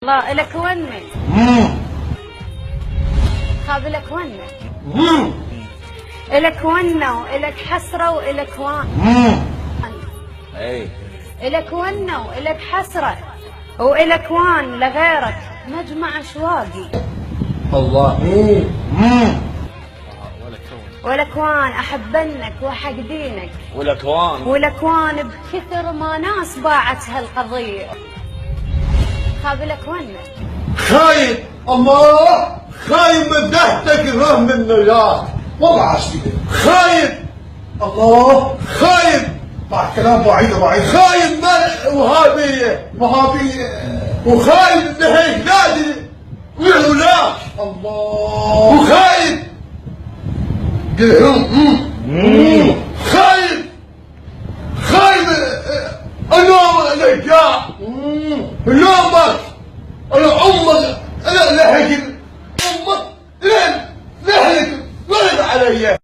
الله إلك ونك خاب إلك ونك إلك ونة وإلك حسرة وإلك وان إلك ونة وإلك حسرة وإلك وان لغيرك مجمع أشواقي الله ولكوان أحبنك وحق دينك ولكوان بكثر ما ناس باعت هالقضية خاب لك ونك خايب الله خايب من دهتك رغم من النجاة والله عشتي خايب الله خايب مع كلام بعيد خايب وهابية وخايب ان هيك نادي ويعولاك الله وخايب خايب اليوم الاشياء اليومك انا امك انا لحقت امك لين لحقت ولد علي